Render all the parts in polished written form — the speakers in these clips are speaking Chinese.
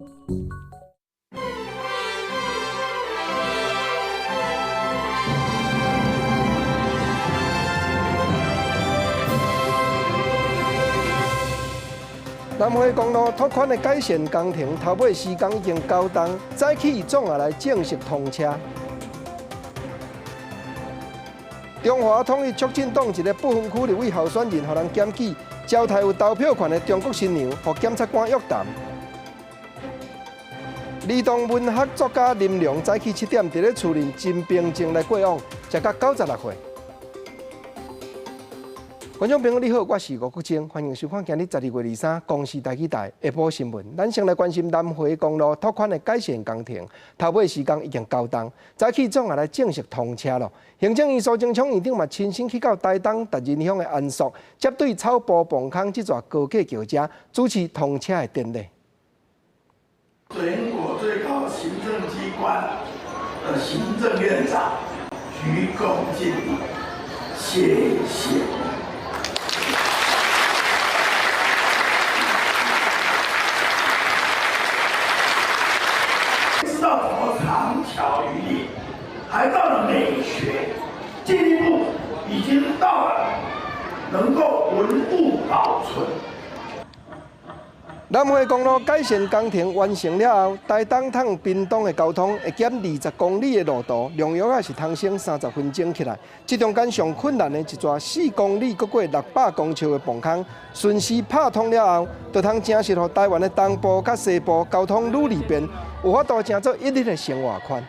南回公路拓宽的改善工程头尾时间已经交档，早起总也来正式通车。中华统一促进党一个不分区立委候选人，互人检举招待有投票权的中国新娘，互检察官约谈。儿童文学作家林良早起7点伫咧厝里真平静来过往，食到96岁。观众朋友你好，我是吴国正，欢迎收看今日12月23公视台下晡新闻。咱先来关心南回公路拓宽的改善工程，头尾时间已经交档，早起总也来正式通车了。行政院苏贞昌院长嘛亲身去到台东达人乡的安朔，接对草埔磅空这座高架桥遮主持通车的典礼。全国最高行政机关的行政院长鞠躬尽瘁，谢谢。知道怎么长桥于理，还到了美学，进一步已经到了能够文物保存。南回公路改善工程完成了后，台东往屏东的交通会减20公里的路途，量约也是通省30分钟起来。这中间上困难的一座4公里各过600公尺的磅空，顺势拍通了后，就通正式让台湾的东部甲西部交通愈利便，有法度成做一日的生活圈。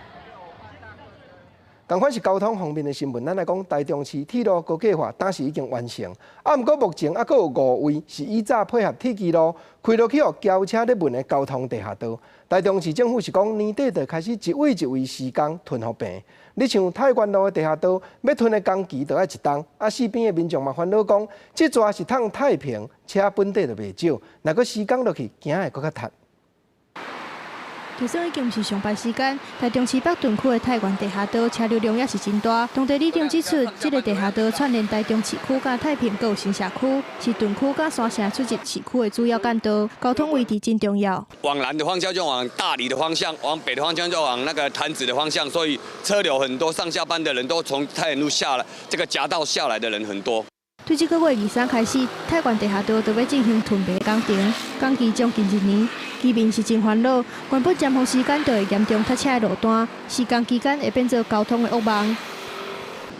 同款是交通方面的新闻，咱来讲台中市铁路高架化当时已经完成，不过目前还佫有5位是依早配合铁基路开落去，互轿车咧运的交通地下道。台中市政府是讲年底就开始一位一位施工囤互平。你像太原路的地下道要囤的工期就要一冬，四边的民众嘛烦恼讲，这座是趟太平，车本地就袂少，若佫施工落去，行会佫较窒。就算已经毋是上班时间，台中市北屯区的太原地下道车流量也是真大。当地里长指出，这个地下道串联台中市区、甲太平、还有新社区，是屯区甲山城出入市区的主要干道，交通位置真重要。往南的方向就往大理的方向，往北的方向就往那个潭子的方向，所以车流很多，上下班的人都从太原路下来，这个夹道下来的人很多。对这个月23开始，太原地下道就要进行囤平工程，工期将近1年。居民是真烦恼，原本尖峰时间就会严重塞车的路段，施工期间会变作交通的噩梦。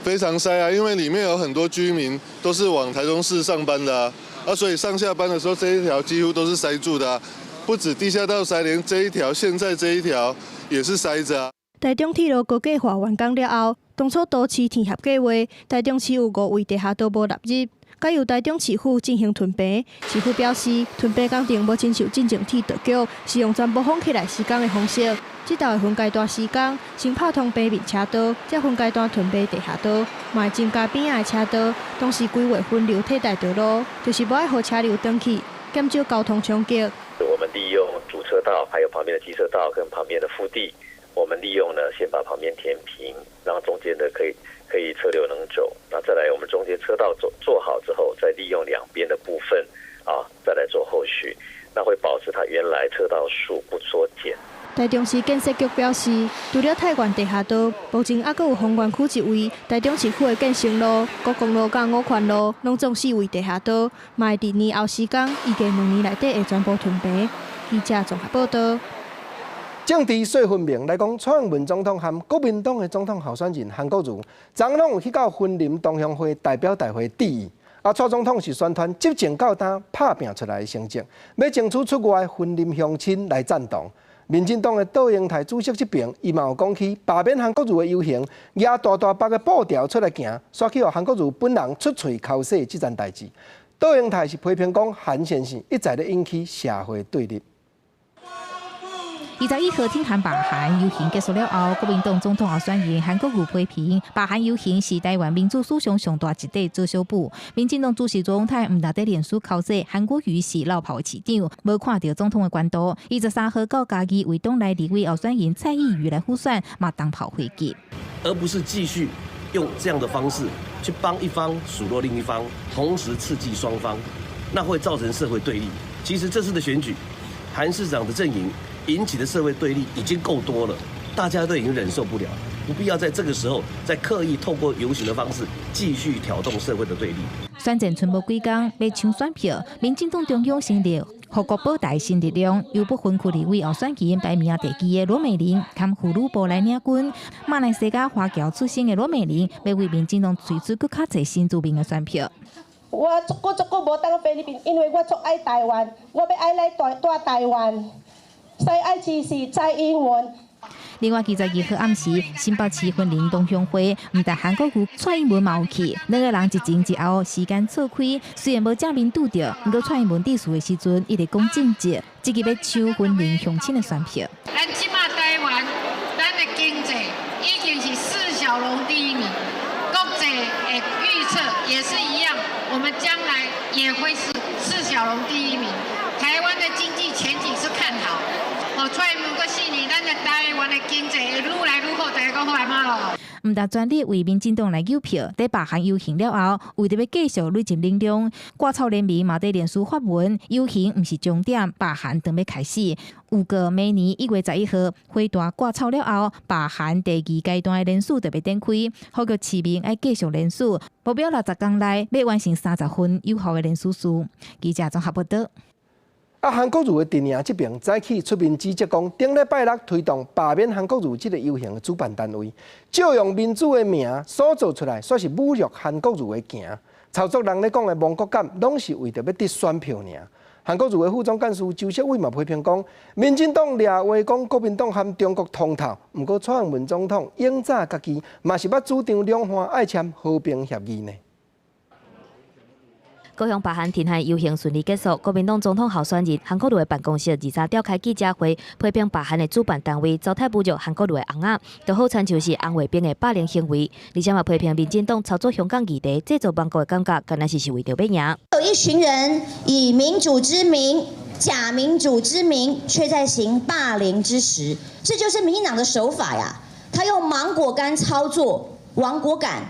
非常塞啊，因为里面有很多居民都是往台中市上班的所以上下班的时候这一条几乎都是塞住的不止地下道塞，连这一条现在这一条也是塞着台中铁路高架化完工了后，当初都市填合计划，台中市有5位地下道无纳入。该由台中市府进行囤平，市府表示，囤平工程无亲像进前铁道局是用全部封起来施工的方式。这道的分阶段施工，先拍通北面车道，再分阶段囤平地下道，嘛会增加边仔的车道，同时规划分流替代道路，就是无爱让车流转去，减少交通冲击。我们利用主车道，还有旁边的机车道跟旁边的腹地，我们利用呢，先把旁边填平，让中间的可以车流能走，那再来我们中间车道做好之后，再利用两边的部分再来做后续，那会保持它原来车道数不缩减。台中市建设局表示，除了太原地下道，目前还佫有丰原区1位，台中市区的建成路、国公路、甲5权路，拢总4位地下道，嘛会伫年后施工，预计2年内底会全部囤平。记者综合报道。政治说分明来讲，蔡英文总统和国民党的总统候选人韩国瑜，昨拢有去到婚林同乡会代表大会致意。蔡总统是宣传执政到今拍拼出来的成绩，要争取出外婚林乡亲来赞同。民进党的杜英台主席这边，伊嘛有讲起罢免韩国瑜的游行，举大把的布条出来行，刷去让韩国瑜本人出嘴口说这件代志。杜英台是批评讲韩先生一再咧引起社会对立。21号挺韩罢韩游行结束了后，国民党总统候选人韩国瑜批评罢韩游行是台湾民主史上上大一块遮羞布。民进党主席卓荣泰唔但在脸书口说韩国瑜是落跑的市长，无看到总统的关度。23号到家己为党内立委候选人蔡意瑜来护选，嘛当跑回击，而不是继续用这样的方式去帮一方数落另一方，同时刺激双方，那会造成社会对立。其实这次的选举，韩市长的阵营引起的社会对立已经够多了，大家都已经忍受不了了，不必要在这个时候再刻意透过游行的方式继续挑动社会的对立。选战剩无几天，要抢选票，民进党中央成立护国保台新力量，由不分区立委候选人排名第2的罗美玲，兼妇女部来领军。马来西亚华侨出身的罗美玲，要为民进党推出更较侪新住民的选票。我足够无当菲律宾，因为我足爱台湾，我要爱来大台湾，所以爱支持蔡英文。另外，22号暗时，新北市婚礼同乡会，唔但韩国瑜、蔡英文嘛有去，两个人一前一后，时间错开。虽然无正面拄着，不过蔡英文伫事的时阵，一直讲政治，积极要抢婚礼乡亲的选票。咱即马台湾，咱的经济已经是4小龙第1名，国际的预测也是一样，我们将来也会是4小龙第1名。台湾的经济前景是看好。蔡英文过4年，咱的台湾的经济会愈来愈好，大家讲好嘛咯。唔但全力为民进党来救票，在罢韩游行了后，为着要继续累积能量，挂草联盟嘛在脸书发文，游行唔是终点，罢韩等要开始。有个每年1月11号会大挂草了后，罢韩第2阶段的人数特别展开，呼吁市民爱继续联署，目标60天内要完成30份有效的联署数。记者综合报道。韩国瑜的阵营这边早起出面指责讲，顶礼拜六推动罢免韩国瑜这个游行的主办单位，借用民主的名塑造出来，说是侮辱韩国瑜的行，操作人咧讲的亡国感，拢是为着要得选票尔。韩国瑜的副总干事周锡伟嘛批评讲，民进党掠话讲国民党和中国通透，不过蔡英文总统永早家己嘛是捌主张两岸爱签和平协议呢。高雄罢韩停韩游行顺利结束，国民党总统候选人韩国瑜的办公室23召开记者会，批评罢韩的主办单位糟蹋侮辱韩国瑜的翁仔，就好亲像是红卫兵的霸凌行为，而且嘛批评民进党操作香港议题，制造亡国的感觉，敢若是为着要赢。有一群人以民主之名、假民主之名，却在行霸凌之实，这就是民进党的手法呀！他用芒果干操作亡国感。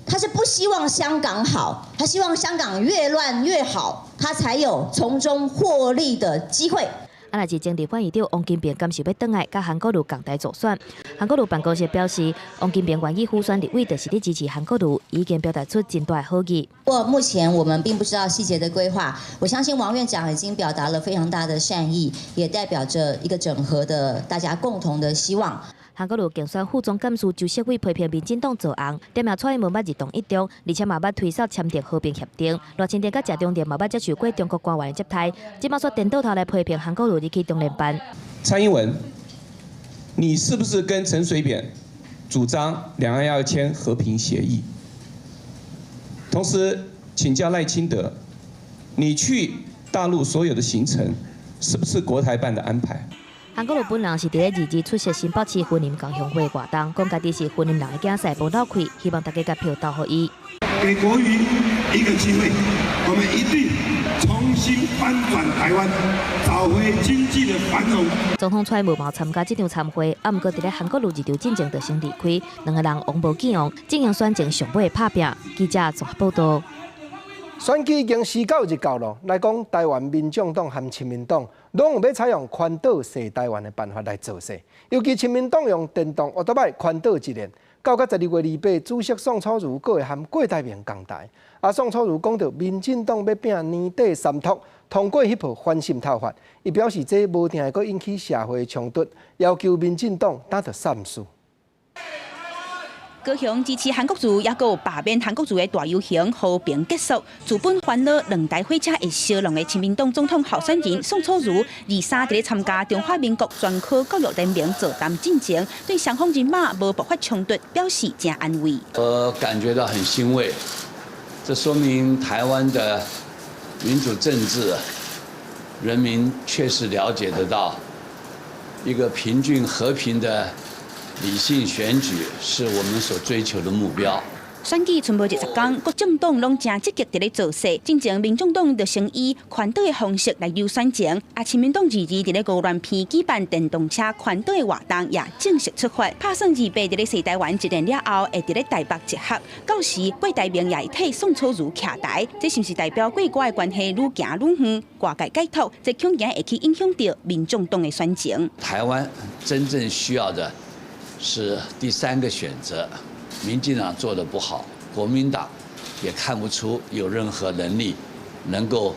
他是不希望香港好，他希望香港越乱越好，他才有从中获利的机会。来自政治反议长王金平，敢是要转来甲韩国瑜共台助选。韩国瑜办公室表示，王金平愿意辅选立委，就是咧支持韩国瑜，已经表达出真大的好意。目前我们并不知道细节的规划，我相信王院长已经表达了非常大的善意，也代表着一个整合的大家共同的希望。韩国瑜竞选副总干事周锡伟批评民进党做红，点名蔡英文捌日动一中，而且嘛捌推销签订和平协定。赖清德甲谢中典嘛捌接受过中国官员的接待，即马说颠倒头来批评韩国瑜入去中联办。蔡英文，你是不是跟陈水扁主张两岸要签和平协议？同时请教赖清德，你去大陆所有的行程是不是国台办的安排？韩国瑜本人是伫咧2日出席新北市婚姻共享会活动，讲家己是婚姻人的竞赛无闹开，希望大家甲票投予伊。给国瑜一个机会，我们一定重新翻转台湾，找回经济的繁荣。总统蔡英文参加这场参会，啊，毋过伫咧韩国瑜入场进程就先离开，两个人王无见王，进行选情上尾的拍拼。记者综合报道。选举已经49日到了，来讲台湾民众党和亲民党，拢有要采用宽岛洗台湾的办法来做事。尤其亲民党用电动奥多摆宽岛一年，到12月28日，主席宋楚瑜阁会和郭台铭同台。宋楚瑜讲到，民进党要拼年底3读，通过迄部反渗透法，伊表示这无定会阁引起社会冲突，要求民进党打着善事。高雄支持韩国瑜，也有罢免韩国瑜的大游行和平结束。资本欢乐2台火车会烧龙的亲民党总统候选人宋楚瑜，23日参加中华民国专科教育联盟座谈进程，对双方人马无爆发冲突表示真安慰。我感觉到很欣慰，这说明台湾的民主政治，人民确实了解得到一个平均和平的理性选举是我们所追求的目标。选举剩无20天，各政党拢正积极伫咧造势。进前，民众党就先以环岛的方式来游选情，亲民党伫咧高原片举办电动车环岛的活动，也正式出发。拍算2月伫咧西台湾一年了后，会伫咧台北集合。到时郭台铭也会替宋楚瑜徛台，这是不是代表国外的关系愈行愈远？外界解读，这恐惊会去影响到民众党的选情。台湾真正需要的是第3个选择。民进党做得不好，国民党也看不出有任何能力能够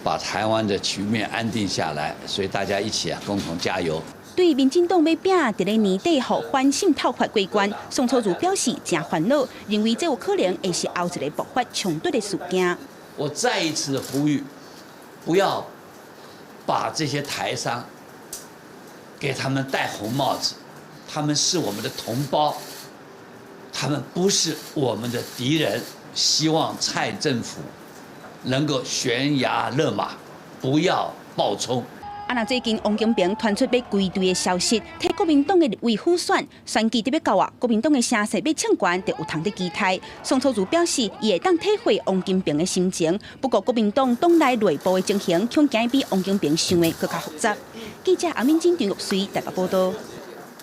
把台湾的局面安定下来，所以大家一起共同加油。对民进党要拼伫咧年底后反性透发过关，宋楚瑜表示真烦恼，认为这有可能会是后一个爆发冲突的事件。我再一次呼吁，不要把这些台商给他们戴红帽子，他们是我们的同胞。他们不是我们的敌人，希望蔡政府能够悬崖勒马，不要暴冲。那最近王金平传出要归队的消息，替国民党的立委辅选，选举特别到国民党的声势要抢权，就有通得期待。宋楚瑜表示，伊会当体会王金平的心情，不过国民党党内内部的情形，恐惊比王金平想的更加复杂。记者阿敏金张玉水台北报道。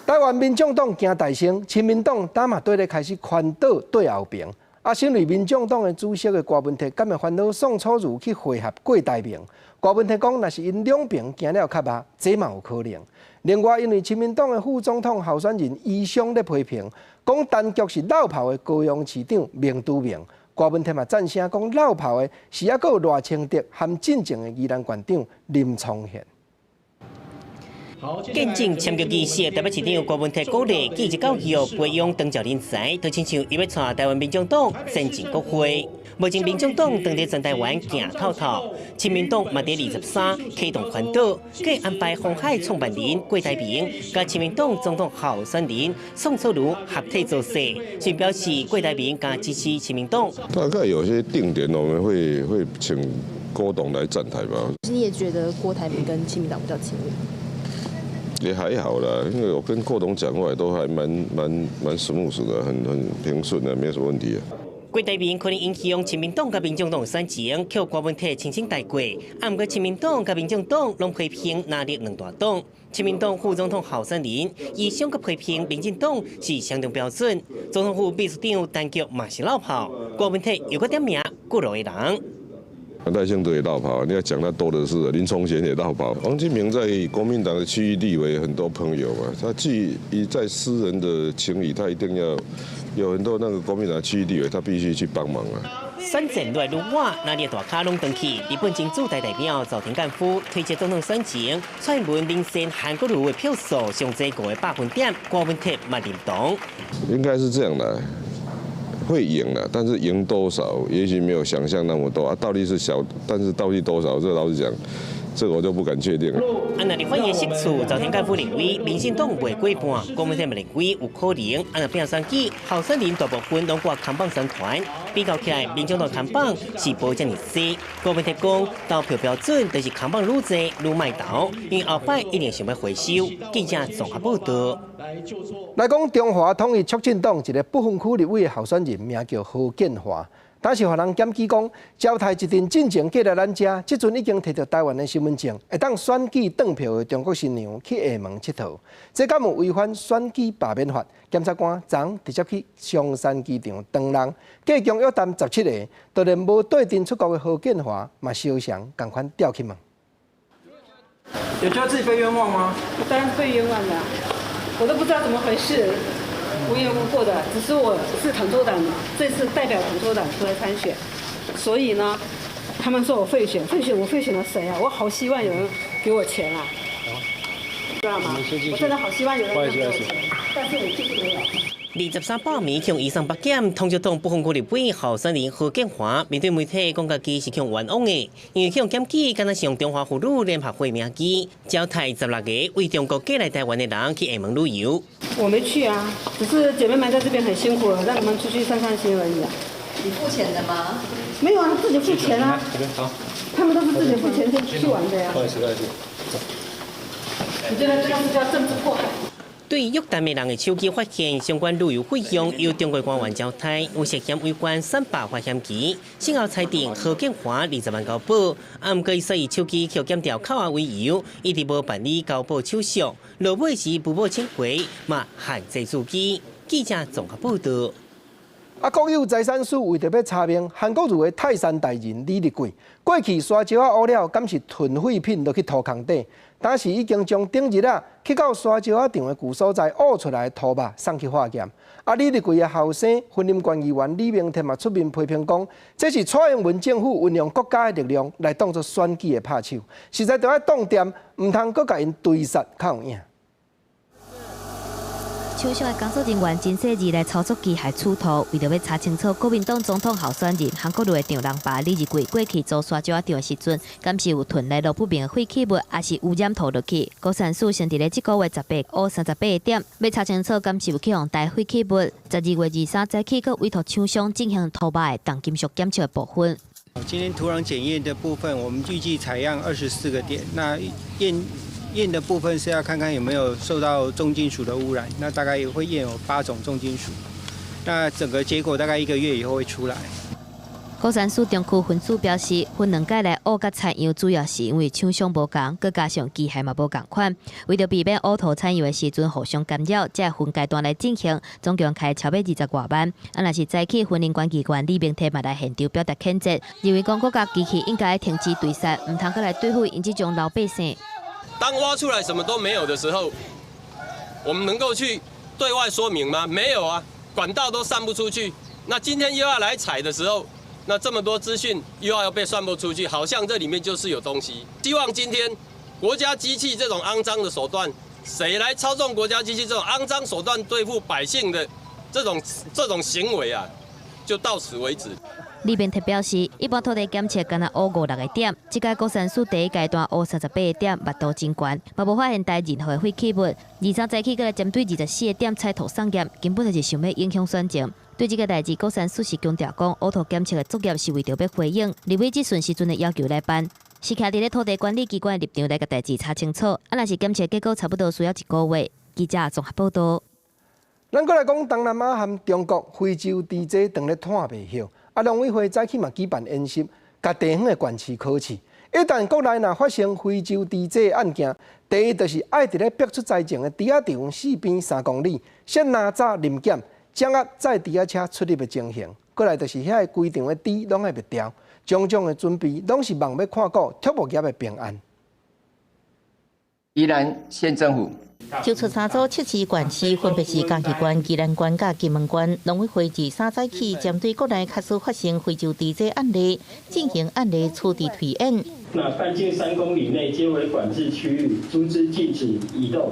台湾民众党行大胜，亲民党打嘛对咧开始宽倒对后边。身为民众党的主席的郭文特，敢会烦恼宋楚瑜去会合郭台铭？郭文特讲，若是因两边行了较密，这嘛有可能。另外，因为亲民党的副总统候选人伊尚咧批评，讲陈菊是老炮的高雄市长明都明。郭文特嘛赞声讲，老炮的是还佫有赖清德和进前的宜兰县长林聪贤。见证签约仪式，台北市长郭文特鼓励记者教育培养当教人才，就亲像伊要带台湾民众党先进国会。目前民众党当地全台湾行透透，亲民党嘛伫23启动环岛，佮安排鸿海创办人郭台铭，甲亲民党总统候选人宋楚瑜合体造势，并表示郭台铭加支持亲民党。大概有些定点，我们会请郭董来站台吧。你也觉得郭台铭跟亲民党比较亲密？也还好啦，因为我跟郭董讲话都还蛮smooth的，很平顺的，没有什么问题啊。郭台铭可能影响亲民党甲民众党选情，靠郭文特轻轻带过。不过亲民党甲民众党拢批评哪里两大党。亲民党副总统候选人伊尚阁批评民进党是相当标准。总统府秘书长陈菊嘛是老炮，郭文特又阁点名过路的人。赖清德也落跑，你要讲他多的是，林聪贤也落跑。王金平在国民党的区域立委很多朋友嘛，他既在私人的情谊，他一定要有很多那个国民党区域立委，他必须去帮忙啊。选战越来越晚，那连大卡拢登去。日本前驻台代表赵田干夫推荐总统选前，传闻领先韩国瑜的票数上最高的8分点，郭文特嘛认同。应该是这样的。会赢了，但是赢多少，也许没有想象那么多啊。道理是小，但是到底多少，这老实讲，这个我就不敢确定了。那立法院释出赵天干夫认为，民进党未过半，国民党认为有可能。那变选举，候选人大部分拢挂扛棒宣传，比较起来，民进党扛棒是保证日势。国民党讲，投票标准就是扛棒愈济愈卖投，因为后摆一定想要回收。记者综合报道。来讲中华统一促进党一个不分区立委的候选人，名叫何建华。但是，互人检举讲，招待一阵进前过来咱遮，即阵已经摕到台湾的身份证，会当选举当票的中国新娘去厦门佚佗，这敢有违反选举罢免法？检察官昨直接去松山机场当人，计共约谈17个，就连无对阵出国的何建华嘛相常共款调去问。有觉得自己被冤枉吗？我当然是被冤枉的，我都不知道怎么回事。无缘无故的，只是我是统促党，这次代表统促党出来参选，所以呢，他们说我废选，我废选了谁啊？我好希望有人给我钱啊，知道吗？我真的好希望有人给我钱，但是我就是没有。23报名向以上北检，通缉党不分区立委候选人何建华面对媒体讲家己是向冤枉的，因为向检举敢若是用中华妇女联合会名义招待16个为中国寄来台湾的人去厦门旅游。我没去啊，只是姐妹们在这边很辛苦了，让你们出去散散心而已啊。你付钱的吗？没有啊，自己付钱啊。好。他们都是自己付钱去玩的呀。不好意思，你觉得这样是叫政治迫害？对约谈的人的手机发现相关旅游费用由中国官员交代，有涉嫌违反300罚险期，先后裁定何建华20万交保，不过伊说以手机扣检调扣押为由，一直无办理交保手续，落尾时不报请回，嘛限制司机。记者综合报道。国有财产署为着要查明韩国瑜的泰山大人李立贵，过去沙石仔污了，敢是囤废品落去土坑底？当时已经将顶日去到沙石仔场的旧所在挖出来的土肉送去化验。李立贵的后生婚姻关议员李明天嘛出面批评讲，这是蔡英文政府运用国家的力量来当作选举的拍手，实在着要当店，唔通搁甲因追杀较有影。手上的工作人员真细致来操作机械出图，为着要查清楚国民党总统候选人韩国瑜的丈人爸李日贵过去做沙石仔场的时阵，敢是有囤来路不明的废弃物，还是污染土落去？高产署先伫咧这个月18号38个点，要查清楚敢是有去用带废弃物。12月23早起，佮委托厂商进行土巴的重金属检测的部分。今天土壤检验的部分，我们预计采样24个点，那验的部分是要看看有没有受到重金属的污染，那大概也会验有8种重金属，那整个结果大概1个月以后会出来。高山市中区分署表示，分2届来挖甲采样，主要是因为厂商无同，佮加上机械嘛无共款，为着避免挖土采样的时阵互相干扰，才分阶段来进行，总共开超过20多万。若是早起婚姻关机关李明天嘛来现场表达谴责，认为讲国家机器应该停止对杀，唔通佮来对付因这种老百姓。当挖出来什么都没有的时候，我们能够去对外说明吗？没有啊，管道都散不出去。那今天又要来采的时候，那这么多资讯又要被散布出去，好像这里面就是有东西。希望今天国家机器这种肮脏的手段，谁来操纵国家机器这种肮脏手段对付百姓的这种行为啊，就到此为止。李明特表示，一般土地检测敢若挖56个点，这届高山市第一阶段挖38个点，密度真悬，嘛无发现带任何废弃物。23早起，佮来针对24个点采土送验，根本就是想要影响选情。对这个代志，高山市是强调讲，挖土检测的作业是为着要回应立委这顺时阵的要求来办，是徛伫咧土地管理机关的立场来个代志查清楚。若是检测结果差不多需要1个月。记者综合报道。咱过来讲东南亚和中国、非洲地这当咧摊袂休。农委会早起嘛举办演习，甲地方的县市考试。一旦国内若发生非洲地这案件，第一就是爱伫咧逼出灾情的猪仔场4边3公里，先拿早临检，掌握载猪仔车出入的情形。过来就是遐个规定的猪拢爱灭掉，种种的准备拢是望要看顾畜牧业的平安。宜兰县政府。就出3组测试县市，分别是嘉义县、宜兰县、甲金门县。农委会23早起针对国内确实发生非洲地这案例，进行案例处理推演。那半径3公里内皆为管制区域，诸之禁止移动。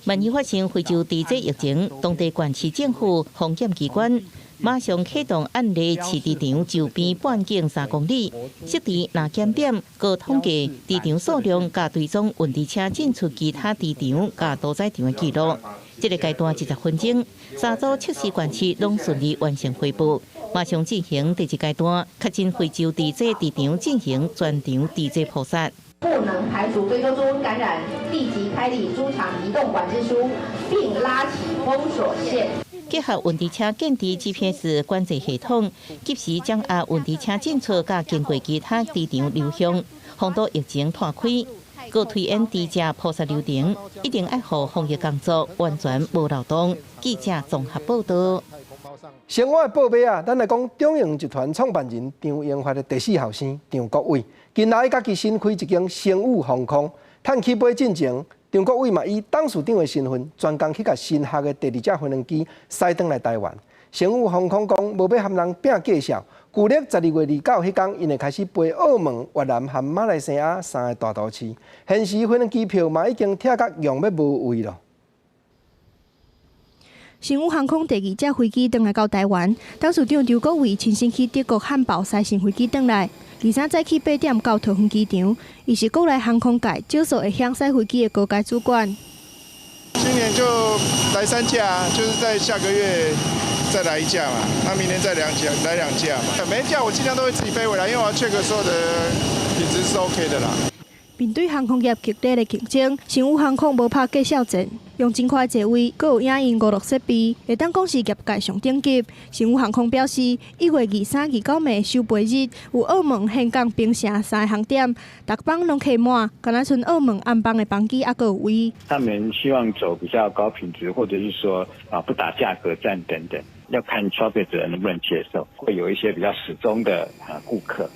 万一发生非洲地这疫情，当地县市政府、防检机关马上启动案例饲猪场周边半径3公里，设置拿检点，各统计猪场数量，加追踪运猪车进出其他猪场、加屠宰场的记录。这个阶段10分钟，3组测试县市拢顺利完成汇报，马上进行第2阶段，确诊非洲地这猪场进行全场地这捕杀。不能排除非洲猪瘟感染，立即开立猪场移动管制书，并拉起封锁线。结合运猪车建置 GPS 管制系统，及时掌握运猪车进出甲经过其他猪场流向，防堵疫情拓开。各推演猪只捕杀流程，一定要让防疫工作完全无漏洞。记者综合报道。生活的报马啊，咱来讲中营集团创办人张英发的第4后生张国伟，近来家己新开一间生物航空，趁起飞进前，张国伟嘛以董事长的身份，专工去甲新学的第2架飞行机驶转来台湾。生物航空讲无要和人拼介绍，旧历12月29迄天，因会开始飞澳门、越南和马来西亚3个大都市。现时飞行机票嘛已经拆到用要无位了。新武航空第2架飞机登来到台湾，董事长张国伟亲身去德国汉堡驶新飞机登来。23早起8点到桃园机场，伊是国内航空界少数会晓驶飞机的高阶主管。今年就来3架，就是在下个月再来1架嘛，那明年再来2架嘛。每一架我尽量都会自己飞回来，因为我要 check 所有的品质是 OK 的啦。面对航空业激烈的竞争，新武航空无拍介绍战，用真快座位，阁有影音娱乐设备，会当讲是业界上顶级。新武航空表示，1月23、29暝收飞日，有澳门、香港、槟城3个航点，逐班拢客满，敢若剩澳门安邦的班机还阁有位。他们希望走比较高品质，或者是说不打价格战等等，要看消费者能不能接受。会有一些比较始终的顾客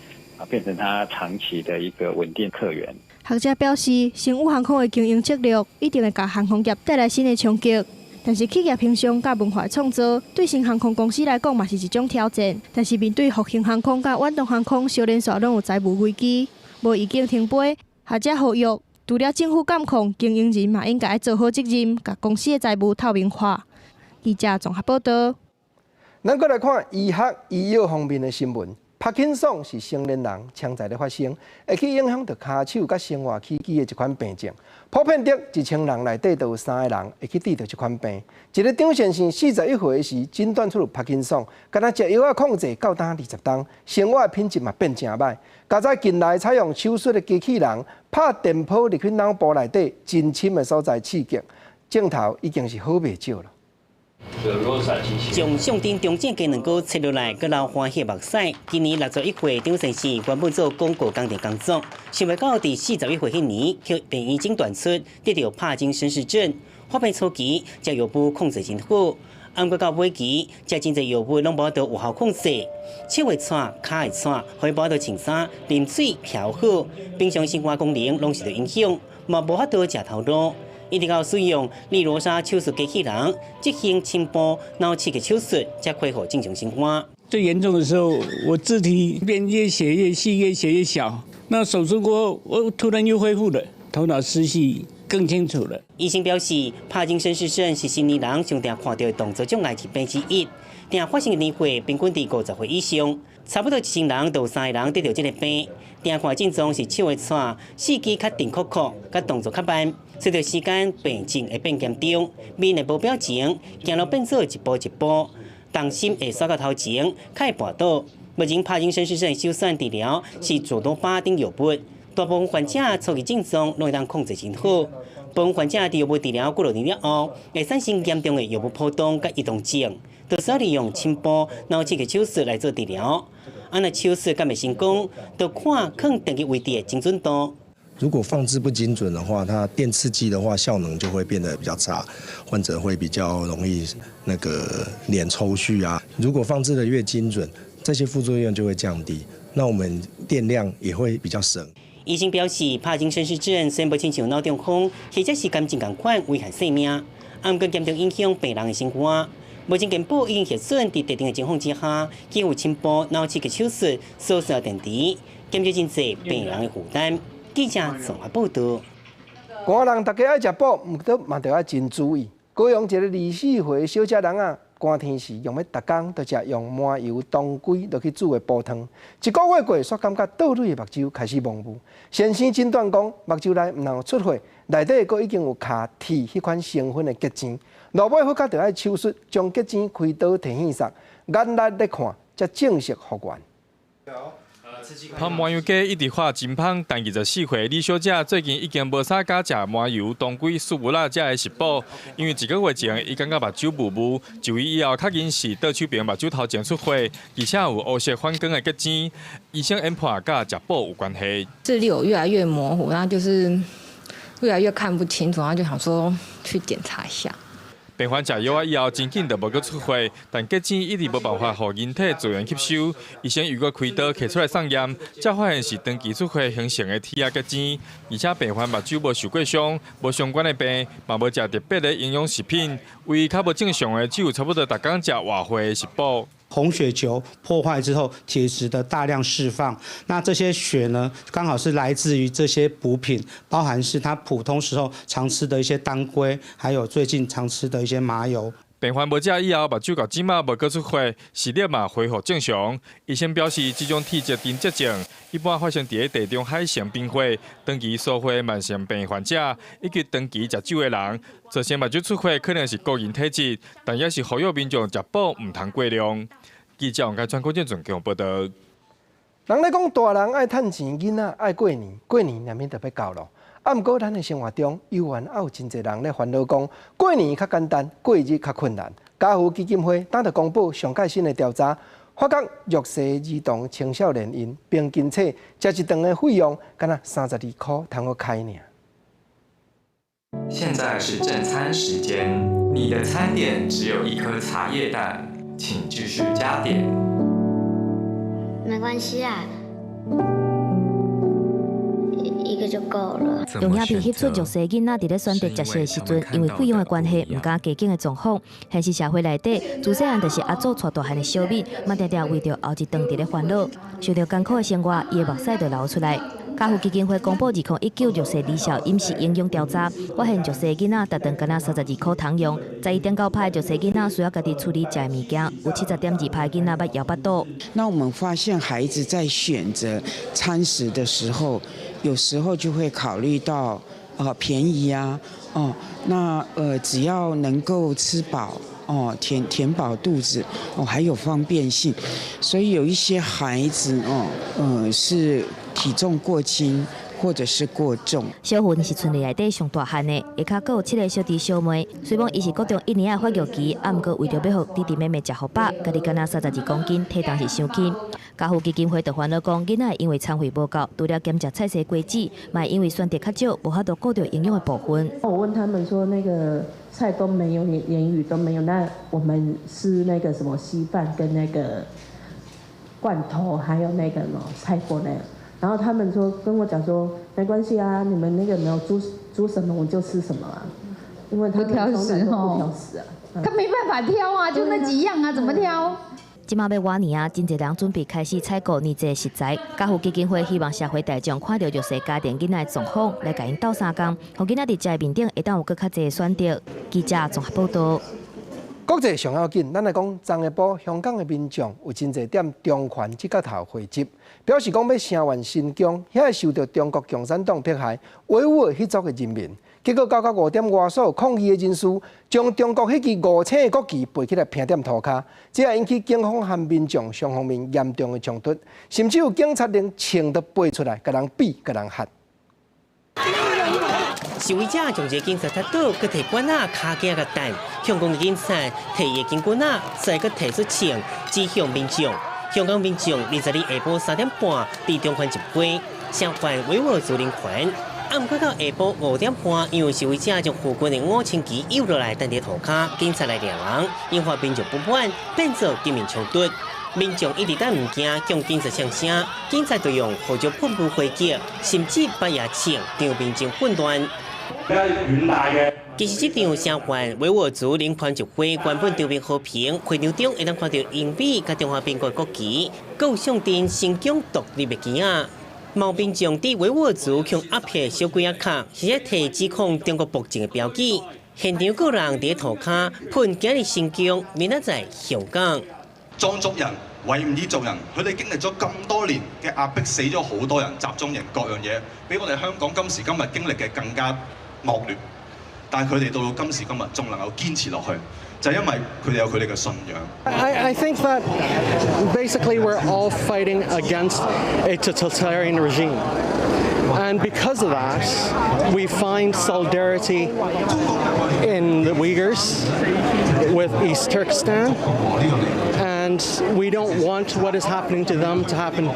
变成他长期的一个稳定客源。学者表示，新武航空的经营策略一定会给航空业带来新的冲击。但是企业形象甲文化创造，对新航空公司来讲嘛是一种挑战。但是面对复兴航空甲远东航空小连续拢有财务危机，无已经停飞，学者呼吁，除了政府监控，经营人嘛应该做好责任，甲公司的财务透明化。记者综合报道。咱再来看医学医药方面的新闻。帕金森是成年人常在咧发生，会去影响到骹手甲生活起居的一款病症。普遍得1000人内底都有3个人会去得到这款病。一个张先生41岁时诊断出帕金森，敢若食药啊控制到当20天，生活品质嘛变真歹。加在近来采用手术的机器人拍电波入去脑部内底真深的所在刺激，镜头已经是好袂少了。从上顶中正机能够切落来，阁流欢喜目屎。今年61岁张先生原本做广告工程工作，想袂到第41岁迄年，去病院诊断出得到帕金森氏症。发病初期，食药物控制真好，按过到尾期，食真侪药物拢无得有效控制，手会颤，脚会颤，可以无得穿衫、啉水、调好，平常生活功能拢受到影响，嘛无法度食头路。一直到使用利罗莎手术机器人进行清波脑刺激手术，才恢复正常生活。最严重的时候，我肢体变越血越细，越血越小。那手术过后，我突然又恢复了，头脑思绪更清楚了。医生表示，帕金森氏症是成年人常常看到的动作障碍疾病之一，定发生的年岁平均伫50岁以上，差不多1000人到3个人得到这个病。定看症状是手会颤、四肢较定酷酷，甲动作较慢。随着时间，病情会变严重，面会无表情，行路变做一步一步，重心会刷到头前，较会绊倒。目前帕金森氏症首选治疗是佐多巴等药物，大部分患者初期症状拢会当控制真好。部分患者伫药物治疗过6年了后，会产生严重的药物破洞甲移动症，就需要利用清波脑刺激手术来做治疗。若手术敢袂成功，就看抗长期位置的精准度。如果放置不精准的话，它电刺激的话效能就会变得比较差，患者会比较容易脸抽搐啊。如果放置的越精准，这些副作用就会降低，那我们电量也会比较省。医生表示，帕金森氏症虽然无亲像脑中风或者是感情同款危害生命，毋过严重影响病人的生活。目前健保已经核准伫特定的情况之下，给予清波脑刺激手术所需要电池，减少真侪病人的负担。记者综合报道。寒人大家爱食补，毋过嘛着爱真注意。高雄一个24岁的小姐人啊，寒天时用要逐工都食用麻油当归落去煮的煲汤，一个月过，煞感觉倒蕊的目睭开始蒙雾。先生诊断讲，目睭内毋但有出血，内底佫已经有卡铁迄款成分的结晶。落尾或较着爱手术将结晶开刀摕现杀，眼力来看才正式复原。泡麻油鸡一直发真芳，但24岁李小姐最近已经无啥敢食麻油、当归、苏木拉这的食补，因为1个月前伊感觉目睭雾雾，就医以后确认是倒手边目睭头前出血，而且有黑色反光的结晶，医生研判甲食补有关系。视力有越来越模糊，然后就是越来越看不清楚，然后就想说去检查一下。病患食药以后，真紧就无阁出血，但结晶一直无办法互人体自然吸收。医生如果开刀摕出来送验，才发现是长期出血形成的铁结晶，而且病患目睭无受过伤，无相关的病，嘛无食特别的营养食品。唯一较无正常的，只有差不多逐工食活血的食补。红血球破坏之后，铁质的大量释放，那这些血呢，刚好是来自于这些补品，包含是他普通时候常吃的一些当归，还有最近常吃的一些麻油。病患无食以后，目睭到即马无阁出血，视力嘛恢复正常。医生表示，这种体质定症一般发生伫地中海性贫血、长期疏忽慢性病患者以及长期食酒的人，造成目睭出血可能是个人体质，但也是呼吁民众食补唔通过量。记者王家川、郭建准给我报道。人咧讲大人爱趁钱，囡仔爱过年，过年难免特别到咯。啊，毋过咱的生活中，犹原还有真侪人咧烦恼讲，过年较简单，过日较困难。家扶基金会等着公布上届新的调查，发觉弱势儿童青少年因平均册食一顿的费用，敢若32块通好开尔。现在是正餐时间，你的餐点只有1颗茶叶蛋，请继续加点。没关系啊。一个就够了。用影片翕出弱势囡仔伫咧选择食食的时阵，因为费用的关系，唔敢加紧的状况。现实社会内底，自细汉就是阿祖带大汉的小敏，嘛常常为着后一顿伫咧烦恼，受到艰苦的生活，伊的目屎就流出来。家扶基金会公布2019弱势儿少饮食营养调查，发现弱势囡仔逐顿敢若32块通用，11.9%的弱势囡仔需要家己处理食的物件，有70.2%的囡仔要摇巴肚。那我们发现孩子在选择餐食的时候，有时候就会考虑到便宜啊，那只要能够吃饱。填饱肚子还有方便性，所以有一些孩子是体重过轻或者是过重。小云是村里内底上大汉的，下骹阁有7个小弟小妹。虽讲伊是国中1年的发育期，啊，毋过为着要互弟弟妹妹食好饱，家己敢若32公斤，体重是伤轻。家扶基金会就烦恼讲，囡仔因为餐费无够，除了减食菜色果子，嘛因为选择较少，无法度顾到营养的部分。我问他们说，那个菜都没有，言语都没有，那我们吃那个什么稀饭跟那个罐头，还有那个什么菜脯那个。然后他们说跟我讲说，没关系啊，你们那个没有煮什么我就吃什么啊，因为他们从来都不挑食啊，他没办法挑啊，就那几样啊，怎么挑？即马要晚年啊，真侪人准备开始采购年节食材。家扶基金会希望社会大众看到弱势家庭囡仔的状况，来甲因斗相共，互囡仔伫食的面顶会当有更较侪选择。记者综合报道。国际上要紧，咱来讲，昨下晡香港的民众有真侪踮中环这角头汇集，表示讲要声援新疆遐受到中国共产党迫害维吾尔迄族的人民。结果到5点外所抗议的人士，将中国迄支5青的国旗背起来拼踮涂骹，这也引起警方和民众双方面严重的冲突，甚至有警察连枪都背出来，甲人比，甲人吓。示威者将一个警察踢倒，佮摕管仔卡架个弹，香港的警察摕一个警管仔，再佮提出枪指向民众。香港民众22日下晡3点半伫中环集会，声援维吾尔族人权。暗过到下晡5点半，因为示威者将护军的5星旗摇落来，等伫涂骹，警察来抓人，引发民众不满，变作警民冲突。民众一直等物件向警察呛声，警察就用火酒喷雾回击，甚至把牙枪让民众混乱。其实这场声援维吾尔族人权集会原本调变和平，会场中会当看到英美甲中华民国国旗，还有上阵新疆独立的旗仔。毛民众伫维吾尔族向压迫小鬼仔卡，是咧提指控中国暴政的标记。现场有人伫涂骹喷今日新疆，明仔载香港。藏族人、維吾爾族人，佢哋經歷咗咁多年嘅壓迫，死咗好多人，集中營各樣嘢，比我哋香港今時今日經歷嘅更加惡劣。但係佢哋到今時今日仲能夠堅持落去，就係因為佢哋有佢哋嘅信仰。I think that basically we're all fighting against a totalitarian regime. And because of that, we find solidarity in the Uyghurs with East Turkestan, and we don't want what is happening to them to happen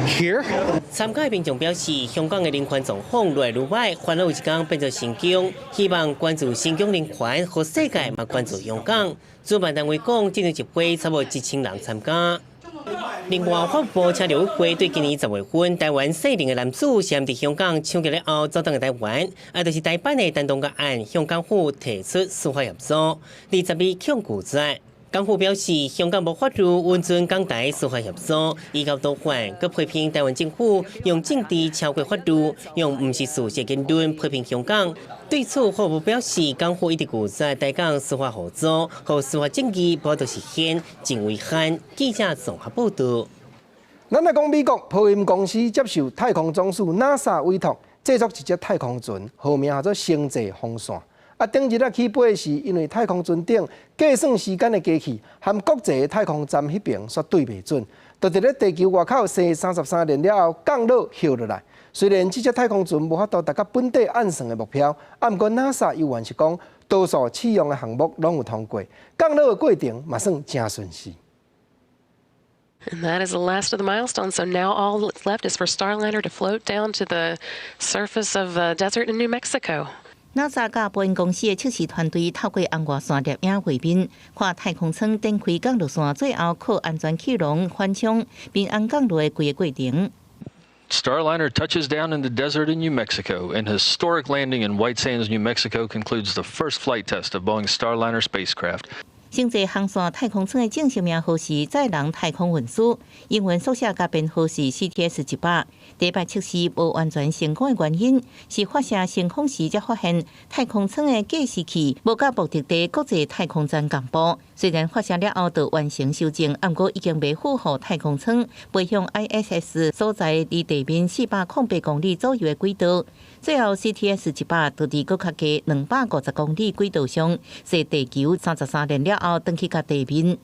here. 参加的民众表示，香港的人权状况越来越歹，烦恼有一天变做新疆，希望关注新疆人权，和世界嘛关注香港。主办单位讲，这场集会差不多1000人参加。另外，法务部车流会对今年10月份台湾4名的男子涉在香港抢劫了后走到台湾，就是台版的单独个案，向港府提出司法协助，20日强拒绝。港府表示，香港无法律允准港台司法协助，依靠倒换，佮批评台湾政府用政治超过法律，用唔是事实言论批评香港。对此，法务部表示，港府一直拒绝台港司法合作和司法正义不得实现，真违宪。记者综合报道。咱来讲美国波音公司接受太空总署 NASA 委托，制作一只太空船，号名叫做星际风扇。顶日起飞的是因为太空船顶计算时间的机器和国际太空站迄边煞对袂准，就伫咧地球外口生33年了后降落掉落来。虽然这只太空船无法度达到本地按算的目标，不过 NASA 又原是讲，多数试用的项目拢有通过，降落的过程嘛算真顺利。 And that is the last of the milestones. So now all that's left is for Starliner to float down to the surface of the desert in New Mexico. NASA 甲波音公司的测试团队透过红外线摄影画面，看太空舱展开降落线最后靠安全气囊缓冲并安降落的规个过程。 Starliner touches down in the desert in New Mexico. An historic landing in White Sands, New Mexico concludes the first flight test of Boeing's Starliner spacecraft. 星际航线太空舱的正式名号是载人太空运输，英文缩写甲编号是 CTS-18。第摆测试无完全成功的原因是发射成功时才发现太空舱的计时器无甲目的地国际太空站同步。虽然发射了后就完成修正，不过已经未符合太空舱飞向 ISS 所在离地面408公里左右的轨道。 最后 CTS-18 就伫搁较低250公里轨道上，随地球33年了后，登去甲地面。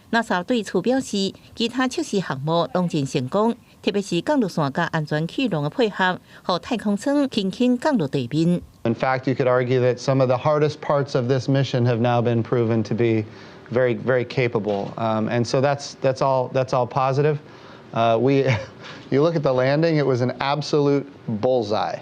NASA 对此表示，其他测试项目拢真成功，特别是降落线甲安全气囊的配合，让太空舱轻轻降落地面。In fact, you could argue that some of the hardest parts of this mission have now been proven to be very, very capable, and so that's all positive. You look at the landing; it was an absolute bullseye.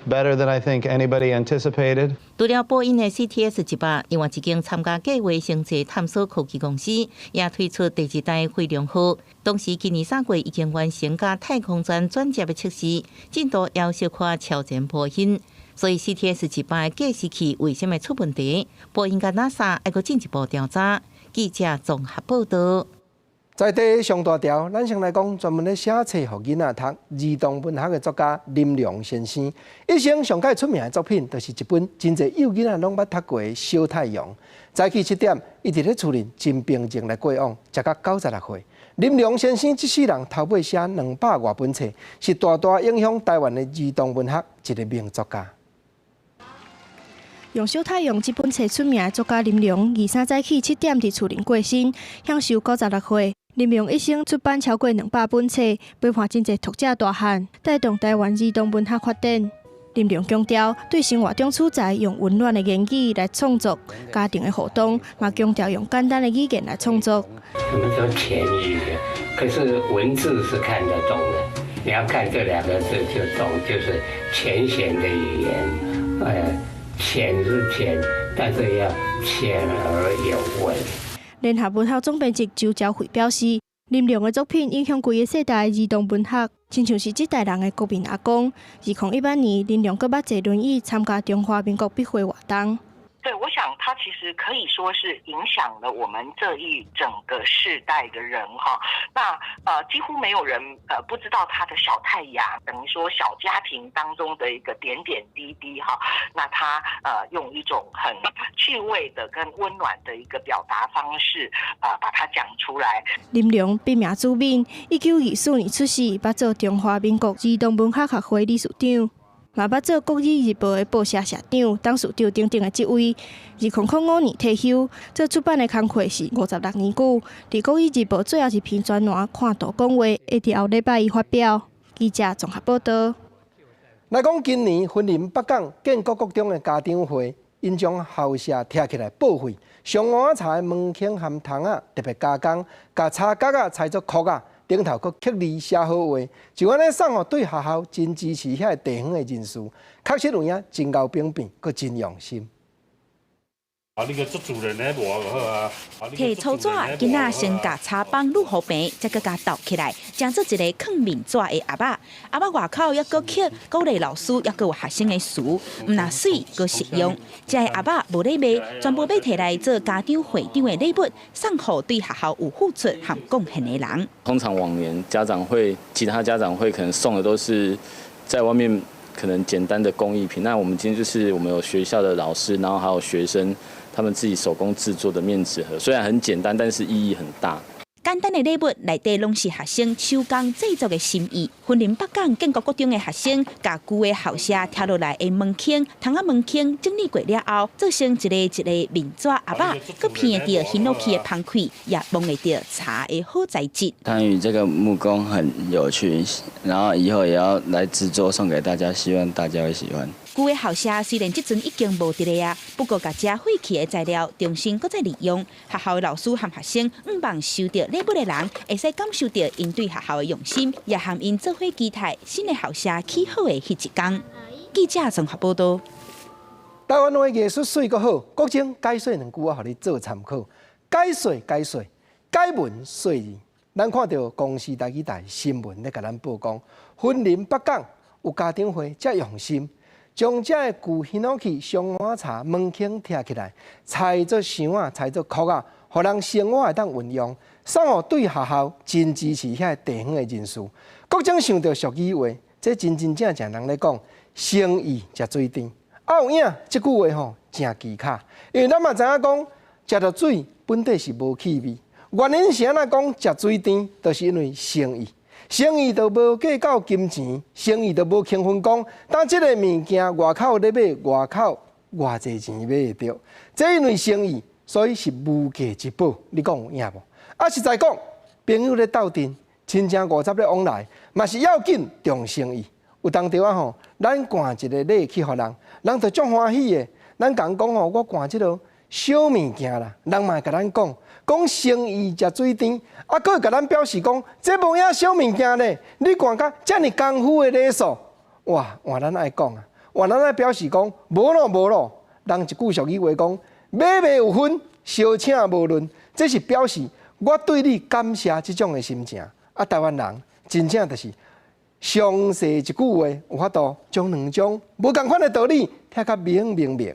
Better than I think anybody anticipated. 除了波音的 CTS-18，另外一间参加计划星际探索科技公司也推出第2代飞龙号，当时今年3月已经完成甲太空站转接的测试，进度要小可超前波音。所以 CTS-18 的计时器为什么出问题？波音甲 NASA 还阁进一步调查。记者综合报道。 在地上大条，咱先来讲专门咧写册互囡仔读儿童文学的作家林良先生，一生上界出名的作品，就是一本真侪幼囡仔拢捌读过的《小太阳》。早起7点，伊伫咧厝里真平静来过往，直到96岁。林良先生这世人头尾写200多本册，是大大影响台湾的儿童文学一个名作家。 用《小太阳》这本册出名的作家林良，23早起7点伫厝里过身，享受96岁。林良一生出版超过200本册，陪伴真侪读者大汉，带动台湾儿童文学发展。林良强调，对生活中处在用温暖的言语来创作，家庭的互动，嘛强调用简单的语言来创作。什么叫浅语？可是文字是看得懂的，你要看这2个字就懂，就是浅显的语言，浅是浅，但是要浅而有味。联合文学总编辑周朝辉表示，林良的作品影响规个世代的儿童文学，亲像是这代人的国民阿公。2018年，林良阁捌坐轮椅参加中华民国笔会活动。 对，我想他其实可以说是影响了我们这一整个世代的人哈。那几乎没有人不知道他的小太阳，等于说小家庭当中的一个点点滴滴哈。那他用一种很趣味的跟温暖的一个表达方式把它讲出来。林良笔名朱敏，1924年出世，捌做中华民国儿童文学学会理事长。 嘛捌做国语日报的报社社长、董事长等等的职位。2005年退休，做出版的工课是56年久。伫国语日报最后一篇专栏《看图讲话》，会伫后礼拜一发表。记者综合报道。来讲今年云林北港建国国中的家长会，因将校舍拆起来报废，上碗茶的门框含窗啊特别加工，甲茶角啊裁作壳啊。 顶头佫刻字写好话，就安尼送互对学校真支持遐地方的人士，确实有影真够秉便，佫真用心。你个做主人咧，无就好啊。摕粗纸，囡仔先甲茶帮撸好平，再佫甲倒起来，将做一个藏面纸的盒仔。盒仔外口还佫刻鼓励老师，还佫有学生的词，毋但水佫实用。这个盒仔无咧卖，全部要摕来做家长会长的礼物，送互对学校有付出和贡献的人。通常往年家长会，其他家长会可能送的都是在外面可能简单的工艺品。那我们今天就是我们有学校的老师，然后还有学生。 他们自己手工制作的面纸盒，虽然很简单，但是意义很大。简单的礼物内底拢是学生手工制作的心意。云林北港建国高中的学生，把旧的校舍拆落来的门框、窗仔门框整理过了后，做成一个面纸盒仔，佮片会到很落去的芳气，也摸会到茶的好材质。参与这个木工很有趣，然后以后也要来制作送给大家，希望大家会喜欢。旧的校舍虽然即阵已经无伫咧啊，不过甲遮废弃的材料重新搁再利用，学校的老师和学生毋望收到礼物的人，会使感受到因对学校的用心，也和因做伙期待新的校舍起好的迄一天。记者综合报道。台湾的艺术水阁好，国情解说2句互你做参考。解说，解文说字。咱看到公视台语台新闻咧，甲咱报讲，云林北港有家长会遮用心。将这个旧檜榔器上碗茶门框贴起来，裁做箱啊，裁做壳啊，互人生活会当运用。送互对学校真支持遐地方的人士。国政想到俗语话，这真正人咧讲，生意食水甜。有影即句话吼，真奇卡，因为咱嘛知影讲，食到水本底是无气味，原因是安怎讲食水甜，就是因为生意。生意就无计较金钱，生意就无轻分讲，当即个物件外口咧买，外口偌济钱买会着。这因为生意，所以是无价之宝。你讲有影无？啊，实在讲，朋友咧斗阵，亲情50咧往来，嘛是要紧重生意。有当着啊吼，咱赶一个礼去互人，人就足欢喜的。咱讲吼，我赶即落小物件啦，人嘛会甲咱讲生意食水甜，啊，佫会甲咱表示讲，这无影小物件呢，你看甲遮尔功夫的礼数，哇，换咱爱讲啊，换咱爱表示讲，无咯，人一句俗语话讲，买卖有分，小请无论，这是表示我对你感谢即种的心情。啊，台湾人真正就是详细一句话，有法度将2种无共款的道理听较明。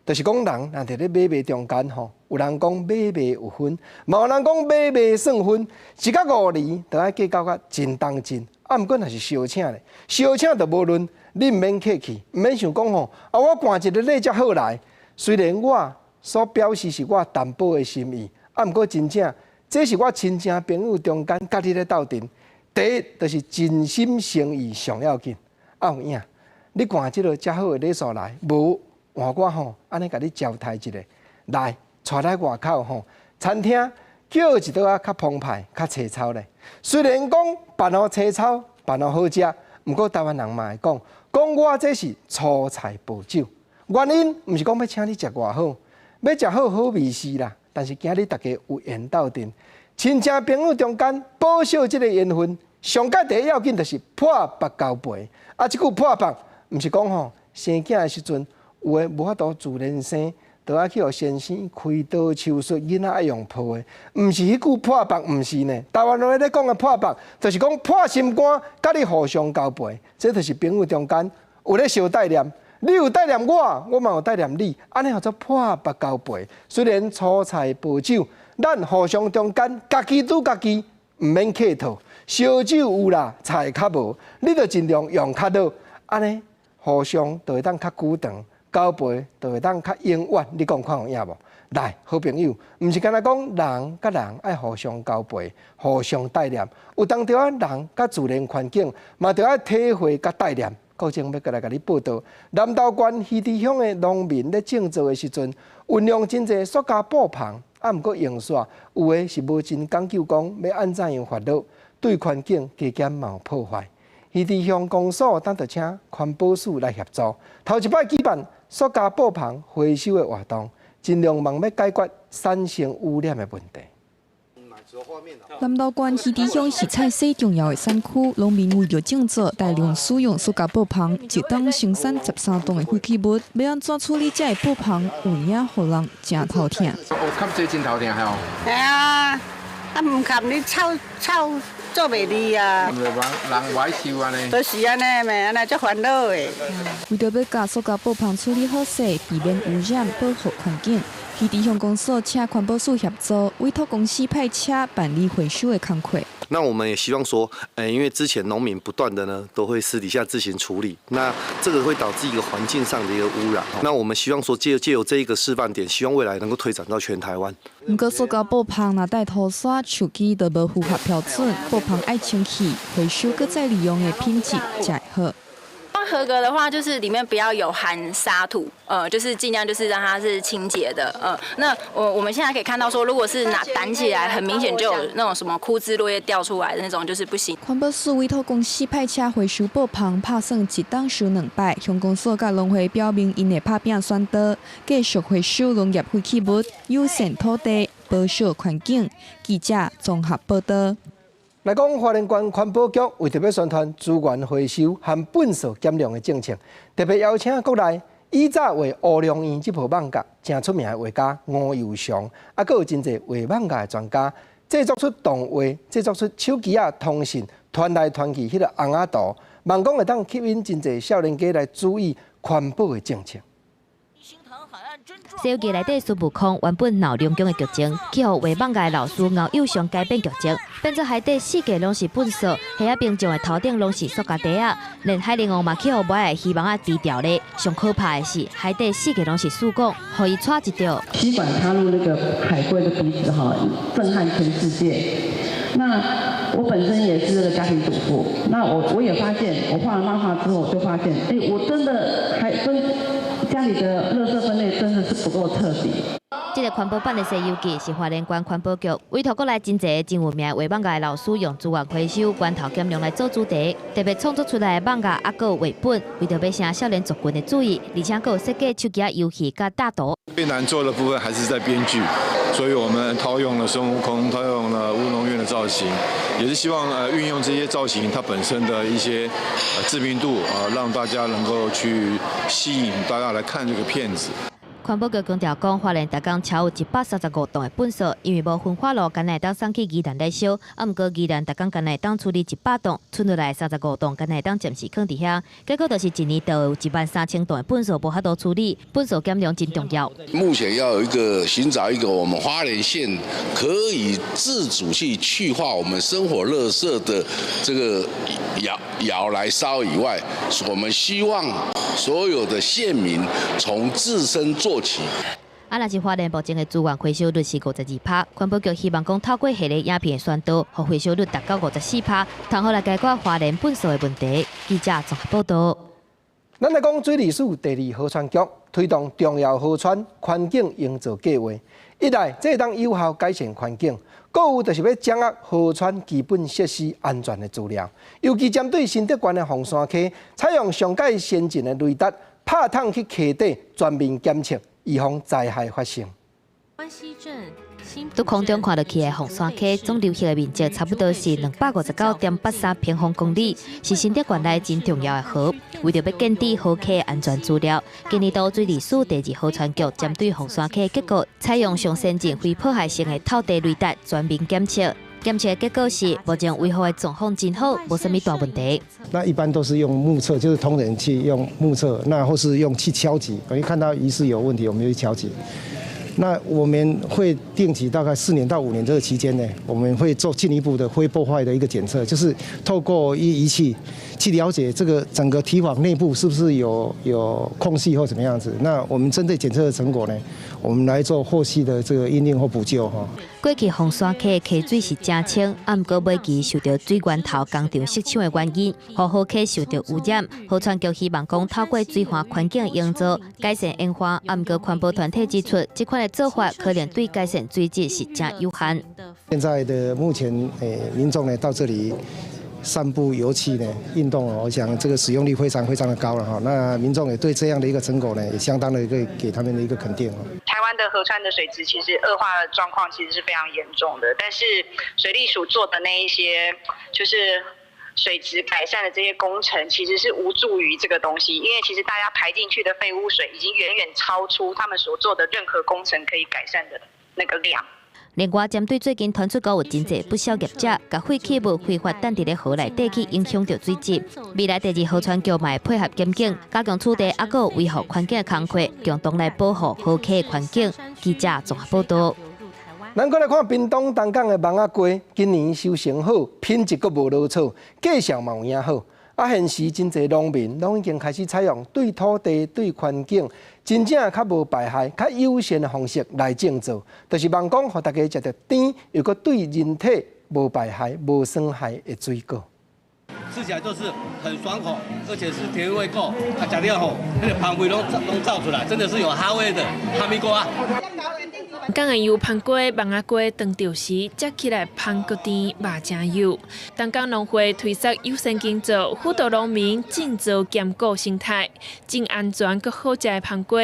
就是讲人，若伫咧买卖中间吼，有人讲买卖有分，嘛有人讲买卖算分，一甲5厘，就爱计较甲真当真。啊，毋过若是小请咧，小请就无论，你毋免客气，毋免想讲吼，啊，我赶一个礼才好来。虽然我所表示是我担保的心意，啊，毋过真正这是我亲情朋友中间甲你咧斗阵。第一，就是真心诚意上要紧。啊，有影，你赶即落遮好的礼数来，无？换我吼，安尼甲你招待一下，来，带来外口吼，餐厅叫一道啊较澎湃、较青草咧。虽然讲办好青草，办好好食，毋过台湾人嘛会讲我这是粗菜薄酒。原因毋是讲要请你食偌好，要食好味是啦，但是今日大家有缘斗阵，亲情朋友中间保守即个缘分，上界第一要紧就是破腹交陪。啊，即句破腹，毋是讲吼生囝的时阵。有诶无法度自然生，就爱去互先生开刀手术，囡仔爱用抱的，毋是迄句破腹，毋是呢。台湾话咧讲的破腹，就是讲破心肝，甲你互相交陪，这就是朋友中间有咧小概念。你有概念我，我嘛有概念你，安尼叫做破腹交陪。虽然粗菜薄酒，咱互相中间家己拄家己，毋免客套。烧酒有啦，菜较无，你着尽量用较多，安尼互相就会当较久长。交陪就会当较永远，你讲看有影无？来，好朋友，毋是干那讲人甲人爱互相交陪、互相带念，有当着啊人甲自然环境，嘛着爱体会甲带念。国政要过来甲你报道，南投县溪地乡的农民咧种植的时阵，运用真侪塑胶布棚，啊，毋过用煞，有诶是无真讲究讲要安怎样法律，对环境加减嘛有破坏。溪地乡公所当着请环保署来协助，头一摆举办塑胶布棚回收的活动，尽量忙要解决产生污染的问题。南投县溪地乡是菜市重要的产区，农民为了种植，大量使用塑胶布棚，一当生产13吨的废弃物。要安怎处理这个布棚，有影互人真头疼。较济真头疼系哦。系啊，啊唔含你臭做袂利啊。人歹收安尼。就是安尼咪，安尼足烦恼的。为着要甲塑胶布棚处理好势，避免污染，保护环境，基地乡公所请环保署协助，委托公司派车办理回收的工作。那我们也希望说，因为之前农民不断的呢都会私底下自行处理，那这个会导致一个环境上的一个污染。那我们希望说借由这一个示范点，希望未来能够推展到全台湾。不过，塑胶布棚若带涂刷、手机都无符合标准，布棚爱清洗、回收搁再利用的品质才好。合格的话，就是里面不要有含沙土，就是尽量就是让它是清洁的，那我们现在可以看到说，如果是掸起来，很明显就有那种什么枯枝落叶掉出来的那种，就是不行。环保署委托公司派车回收布棚，拍算一档收2摆。乡公所甲农会表明，因会拍拼选择，继续回收农业废弃物，友善土地，保守环境。记者综合报道。来讲，花莲县环保局为特别宣传资源回收和粪扫减量的政策，特别邀请国内以早画乌龙院这部漫画正出名的画家吴友祥，还有真侪画漫画的专家，制作出动画，制作出手机通讯传来传去迄个红仔图，望讲会当吸引真侪少年家来注意环保的政策。《西游记》内底孙悟空原本闹龙宫的剧情，去互画漫画的老师吴友祥改编剧情，变做海底四界拢是粪扫，虾仔冰上的头顶拢是塑胶袋啊，连海灵王嘛去互买的希望低调咧。上可怕的是，海底四界拢是树工，互伊抓一条。吸管插入那个海龟的鼻子哈，震撼全世界。那我本身也是这个家庭主妇，那我也发现，我画了漫画之后，我就发现，我真的还跟家里的垃圾分类真的是不够彻底。这个环保版的《西游记》是花莲县环保局委托国内真侪真有名的画漫画的老师，用资源回收、源头减量来做主题，特别创作出来的漫画还有画本，为着要省少年族群的注意，而且还有设计手机游戏甲大图。最难做的部分还是在编剧，所以我们套用了孙悟空，套用了乌龙院的造型，也是希望运用这些造型它本身的一些知名度让大家能够去吸引大家来看这个片子。环保局强调讲，花莲逐工超有135吨的粪扫，因为无焚化炉，敢会当送去宜兰来烧。啊，毋过宜兰逐工敢会当处理100吨，剩落来35吨敢会当暂时放伫遐。结果就是一年都有13000吨的粪扫无法度处理，粪扫减量真重要。目前要有寻找一个我们花莲县可以自主去化我们生活垃圾的这个窑来烧以外，我们希望所有的县民从自身做起。若是花莲目前的资源回收率是52%，环保局希望讲透过系列影片宣导，让回收率达到54%，通好来解决花莲粪扫的问题。记者综合报道。咱来讲水利署第2河川局推动重要河川环境营造计划，一来这当有效改善环境，搁有就是要掌握河川基本设施安全的资料，尤其针对新德县的红山溪，采用上界先进的雷达拍探去溪底全面监测，预防灾害发生。在空中看到起的红山溪总流域的面积差不多是259.83平方公里，是新德县内真重要的河。为着要建立河溪的安全资料，今年度水利署第2河川局针对红山溪的结果，采用上先进非破坏性的透地雷达全面检测。检测的结果是，目前维护的状况真好，无什么大问题。那一般都是用目测，就是通人去用目测，那或是用去敲击，因为看到疑似有问题，我们就去敲击。那我们会定期大概4年到5年这个期间呢，我们会做进一步的非破坏的一个检测，就是透过仪器去了解这个整个堤防内部是不是有空隙或怎么样子。那我们针对检测的成果呢，我们来做后续的这个应用或补救哈。过去红山溪的溪水是真清，啊，毋过每期受到水源头工厂失抢的原因，让河溪受到污染。河川局希望讲透过水环环境的营造，改善烟花，啊，毋过环保团体指出，这款的做法可能对改善水质是真有限。现在的目前，民众呢到这里散步、游憩呢、运动我想这个使用率非常的高了哈。那民众也对这样的一个成果呢，也相当的一个给他们的一个肯定。台湾的河川的水质其实恶化的状况其实是非常严重的，但是水利署做的那一些就是水质改善的这些工程，其实是无助于这个东西，因为其实大家排进去的废污水已经远远超出他们所做的任何工程可以改善的那个量。另外，针对最近传出有真侪不肖业者，甲废弃物非法等伫咧河内底去影响到水质，未来第2号船桥嘛配合监警，加强处理，还有维护环境的工作，共同来保护河溪的环境。记者综合报道。咱再来看屏东东港的芒仔瓜，今年收成好，品质阁无落草，价上嘛有影好。现时真侪农民拢已经开始采用对土地、对环境真正较无败害、较友善的方式来种植，就是望讲，互大家食到甜又阁对人体无败害、无伤害的水果。吃起来就是很爽口，而且是甜味够。吃了吼，那个香味拢造出来，真的是有哈味的哈密瓜。港的油香瓜、芒仔瓜当钓时，摘起来香搁甜，肉真油。东港农会推出友善耕作，辅导农民种植兼顾生态，种安全搁好食的香瓜。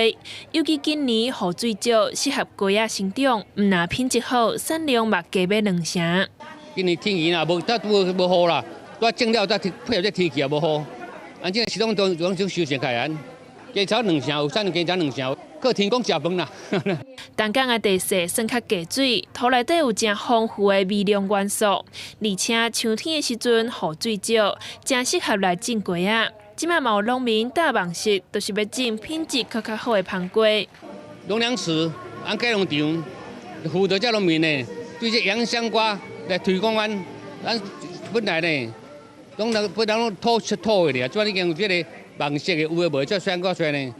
尤其今年雨水少，适合瓜仔生长，唔但品质好，产量嘛加要2成。今年天气啦，无好啦，我种了再配合这天气也无好，安这市场都收成开安，加炒2成，有产量加炒2成。靠天公食饭啦！东港的地势算较低水，土内底有真丰富的微量元素，而且秋天的时阵雨水少，真适合来种瓜仔。即卖嘛有农民大忙式，就是要种品质较好的香瓜。农粮池按改良场，辅导这农民呢，对这洋香瓜来推广咱本来呢，拢土出土的，怎已经有这个忙式的，有诶无？这选过出来呢？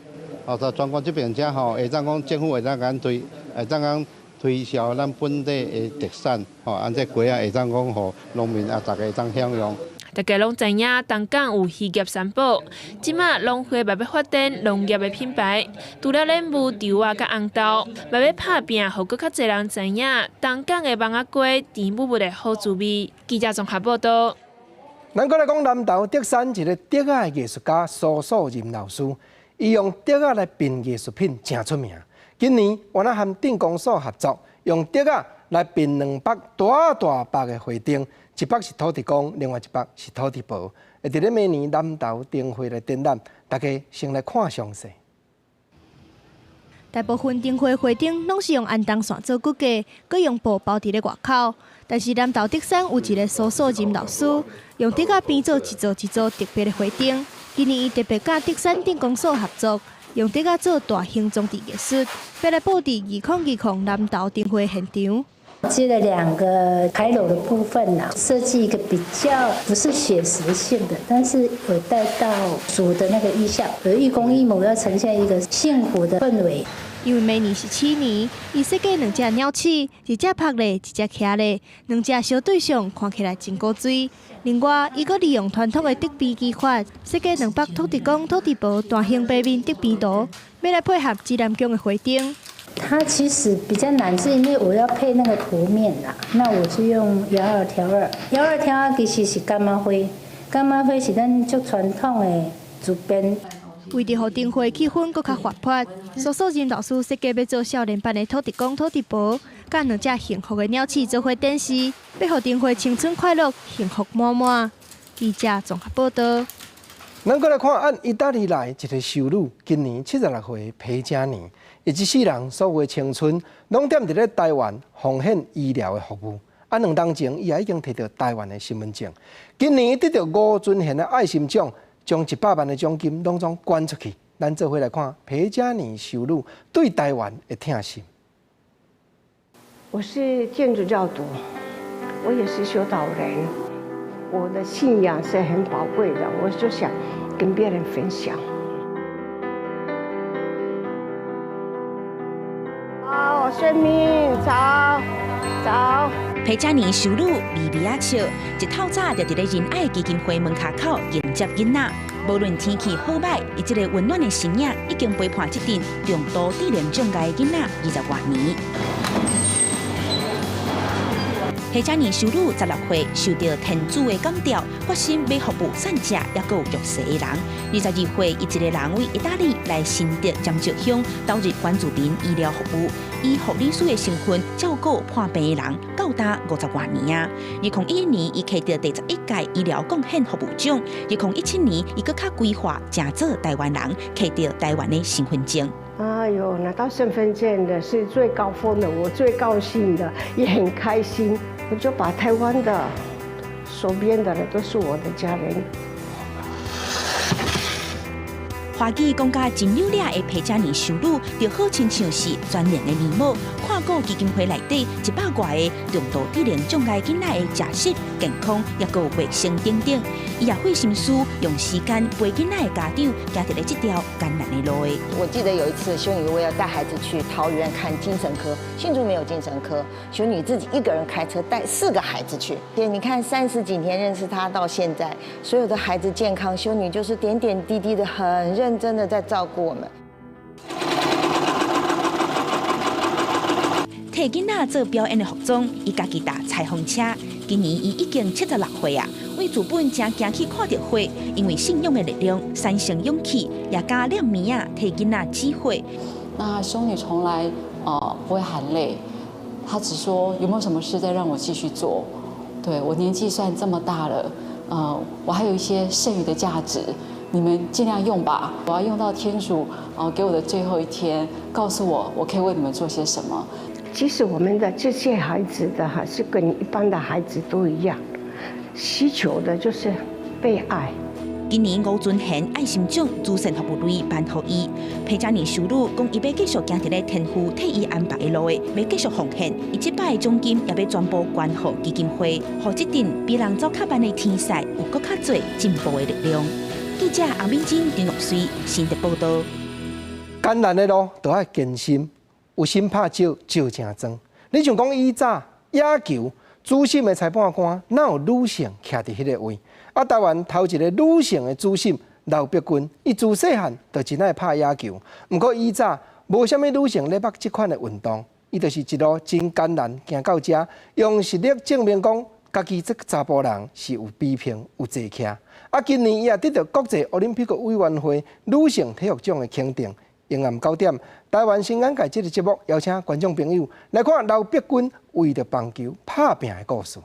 全国这边遮吼，会当讲政府会当讲会当讲推销咱本地的特产，按这瓜啊会当讲互农民大家会当享用。大家拢知影，东港有渔业三宝，即马农会嘛要发展农业的品牌，除了莲雾、稻啊、甲红豆，嘛要拍拼，互搁较侪人知影东港的芒仔瓜甜蜜蜜的好滋味。记者综合报道。咱再来讲南投德山一个竹仔的艺术家苏素任老师。伊用竹仔来编艺术品，真出名。今年，我那和镇公所合作，用竹仔来编2百大把的花灯，一把是土地公，另外一把是土地婆。会伫咧明年南投灯会来展览，大家先来看详细。大部分灯会花灯拢是用安东线做骨架，佮用布包伫咧外口。但是南投德山有一个苏素任老师，用竹仔编做一组特别的花灯。今年伊特别甲德山镇公所合作，用竹仔做大型装置艺术，要来布置2020南投灯会现场。接了2个牌楼的部分呐，设计一个比较不是写实性的，但是有带到主的那个意象，有一公一母，要呈现一个幸福的氛围。因为明年是7年，伊设计2只鸟鼠，一只拍咧，一只徛咧，2只小对象看起来真古锥。另外，伊阁利用传统的竹编技法，设计2把土地公、土地婆大型平面竹编图，要来配合指南宫的花灯。它其实比较难，是因为我要配那个图面啦。那我是用摇二条二其实是干妈花，干妈花是咱足传统的竹编。为着互灯会气氛更较活泼，苏素任老师设计要做少年版的土地公、土地婆，甲2只幸福的鸟鼠做花展示，要互灯会青春快乐、幸福满满。记者综合报道。咱再来看按意大利来一个修女，今年76岁皮嘉尼，伊一世人所有的青春，拢踮伫咧台湾奉献医疗的服务。2当前，伊也已经摕到台湾的身份证。今年得到吴尊贤的爱心奖。将100万的奖金拢总捐出去，咱做伙来看皮嘉尼修女对台湾的疼心。我是建筑教徒，我也是修道人，我的信仰是很宝贵的，我就想跟别人分享。好，生命早。皮嘉尼修女微微啊笑，一透早就伫咧仁爱基金会门口迎接囡仔。无论天气好歹，伊这个温暖的身影已经陪伴这阵重度低能障碍的囡仔20多年。皮嘉尼修女16岁，受到天主的感召，决心要服务善者，也有弱势的人。22岁，伊一个人为意大利来新德江浙乡投入关注民医疗服务，以护理师的身份照顾患病的人，高达50多年啊。2011年，伊获得第11届医疗贡献服务奖。2017年，伊搁较规划正做台湾人，获得台湾的身份证。有拿到身份证的是最高峰的，我最高兴的，也很开心。我就把台湾的、手边的人都是我的家人。花季讲甲真优良的陪家年收入，就好亲像是全年的年末，看顾基金会内底100多个重度低龄障碍囡仔的食食、健康，也有卫生等等。伊也费心思，用时间陪囡仔的家长，行伫咧这条艰难的路的。我记得有一次，修女为了带孩子去桃园看精神科，新竹没有精神科，修女自己一个人开车带4个孩子去。对，你看30几年认识他到现在，所有的孩子健康，修女就是点点滴滴的很认真的在照顾我们。替囡仔做表演的服装，伊家己搭彩虹车。今年伊已经76岁啊，为主本正行去看到花，因为信仰的力量产生勇气，也加亮名啊，替囡仔机会。那修女从来不会喊累，她只说有没有什么事再让我继续做。对，我年纪虽然这么大了，我还有一些剩余的价值，你们尽量用吧。我要用到天主给我的最后一天，告诉我可以为你们做些什么。其实我们的这些孩子的是跟一般的孩子都一样，需求的就是被爱。今年吴尊贤爱心奖主神服务类颁予伊，陪家年收入讲伊要继续行伫咧天父替伊安排的路的，要继续奉献。伊这摆的奖金也要全部捐予基金会，予这阵比人走较慢的天赛有更较多进步的力量。记者洪敏珍、张玉水，新竹报道。艰难的路都要艰辛。有心拍照，照正装。你像讲以早野球主审的裁判官，哪有女性徛伫迄个位？啊，台湾头一个女性的主审刘碧君，伊自细汉就真爱拍野球。不过以早无啥物女性咧捌即款的运动，伊就是一路真艰难行到遮，用实力证明讲家己这个查甫人是有比拼、有坐徛。啊，今年伊也得到国际奥林匹克委员会女性体育奖的肯定。永暗9点，台湾新眼界这个节目邀请观众朋友来看刘碧君为着棒球拍拼的故事。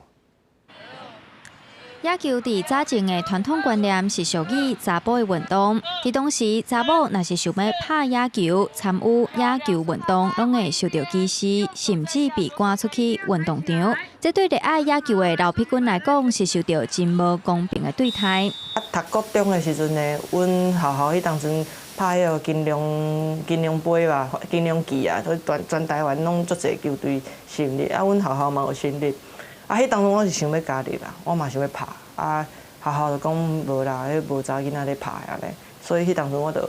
野球伫早前的传统观念是属于查甫的运动，伫当时查某若是想要拍野球、参与野球运动，拢会受到歧视，甚至被赶出去运动场。这对热爱野球的刘碧君来讲，是受到真无公平的对待。读高中的时阵呢，阮学校迄当阵拍迄个金龙杯吧，金龙旗啊，全台湾拢足侪球队成立，啊，阮学校嘛有成立。啊，迄当中我是想要加入啦，我嘛想要拍，啊，学校就讲无啦，迄无查囡仔咧拍啊咧，所以迄当中我就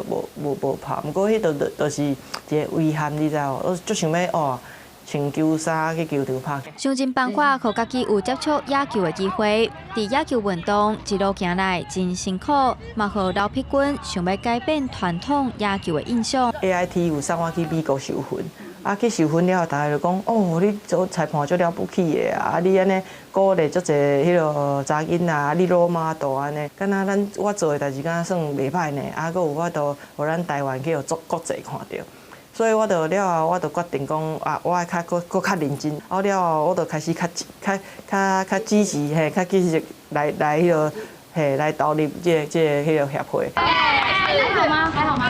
无拍。不过迄就是一个遗憾，你知无？我足想要穿球衫去球场拍。想尽办法，让家己有接触野球的机会。伫野球运动一路行来真辛苦，嘛让刘碧君想要改变传统野球的印象。AIT 有送我去美国受训。啊，去受训了后，大家就讲哦，你做裁判足了不起的啊！你安尼鼓励足侪迄落查囡仔，你落马大安尼，敢若我做的代志，敢若算袂歹呢。啊，佫有法度，互咱台湾去互国际看到。所以我就了后，我就决定讲啊，我爱佫较认真。了后，我就开始较积极嘿，较积极来迄落嘿来投入这迄落协会。还好吗？还好吗？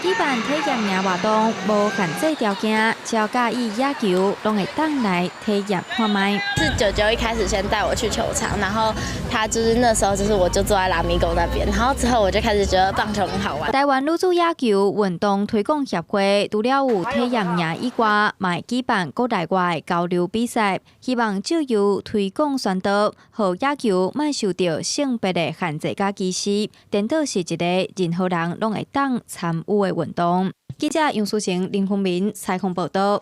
举办体验营活动无限制条件，只要介意野球，拢会当来体验看卖。是舅舅一开始先带我去球场，然后他就是那时候我就坐在拉米狗那边，然后之后我就开始觉得棒球很好玩。台湾女子野球运动推广协会除了有体验营以外，嘛举办国内外交流比赛，希望借由推广宣导，让野球莫受到性别的限制甲歧视，颠倒是一个任何人拢会当参与的运动。记者杨淑成、林凤明采访报道。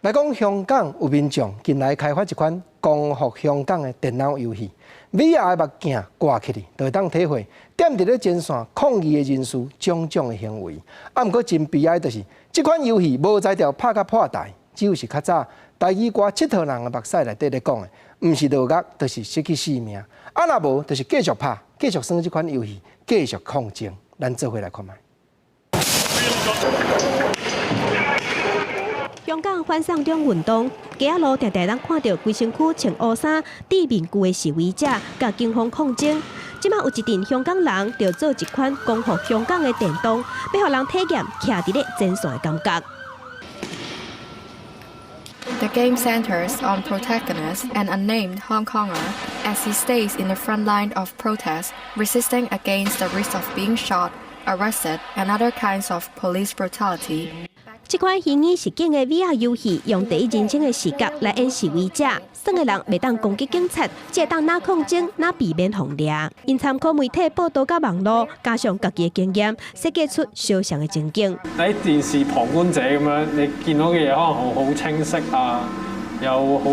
来讲，香港有民众近来开发一款光复香港的电脑游戏 ，VR 的目镜挂起来，就会当体会点伫咧前线抗议的人士种种的行为。啊，毋过真悲哀就是，这款游戏无才调拍甲破台，只有是较早台语歌7套人的目屎内底咧讲的，毋是落狱，就是失去性命。啊，若无就是继续拍，继续耍这款游戏，继续抗争。咱做伙来看卖。香港反送中运动，街仔路常常咱看到规身躯穿乌衫、戴面具的示威者，甲警方抗争。即马有一群香港人就做一款光复香港的电动，要互人体验徛伫咧前线的感觉。 The game centers on protagonist, an unnamed Hong Konger, as he stays in the front line of protest, resisting against the risk of being shot, arrested, and other kinds of police brutality. 这款虚拟实境的 VR 游戏，用第一人称的视角来演示威者。耍的人袂当攻击警察，只会当拿抗争、拿避免防掠。因参考媒体报道甲网络，加上家己的经验，设计出相像的情景。喺電視旁觀者咁樣，你見到嘅嘢可能好清晰啊，又好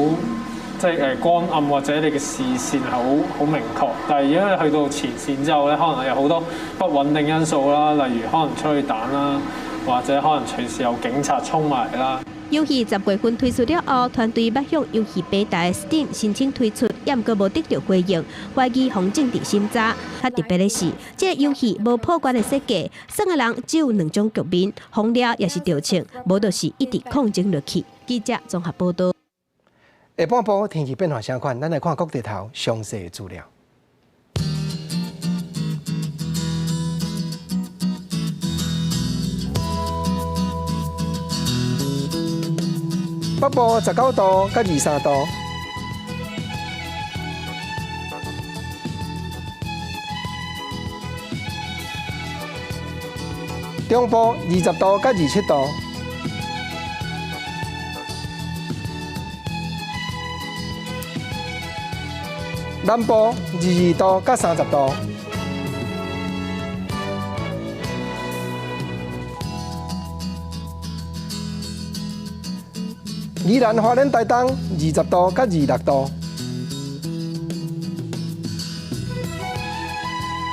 即係光暗或者你嘅視線係好明確。但係如果你去到前線之後咧，可能有好多不穩定因素啦，例如可能催淚彈啦。 或者可能隨時有警察衝埋嚟啦。遊戲10月份推出了後，團隊要向遊戲平台 Steam 申請推出，也毋過無得到回應，懷疑防政治審查。較特別的是，這個遊戲無破關的設計，耍的人只有2種局面，防掠也是調情，無就是一直抗爭落去。記者綜合報道。下半部天氣變化相關，咱來看各地頭詳細的資料。 北部19度，甲23度；中部20度，甲27度；南部22度，甲30度。 宜蘭花蓮台東20度，甲26度；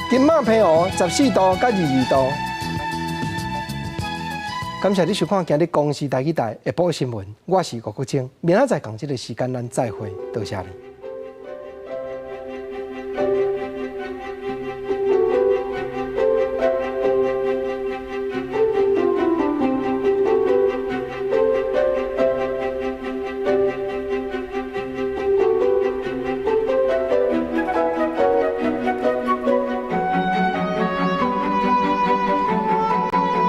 金馬平湖14度，甲22度。感謝你收看今日公視台語台下晡新聞，我是郭國清，明仔載同一個時間咱再會，多謝你。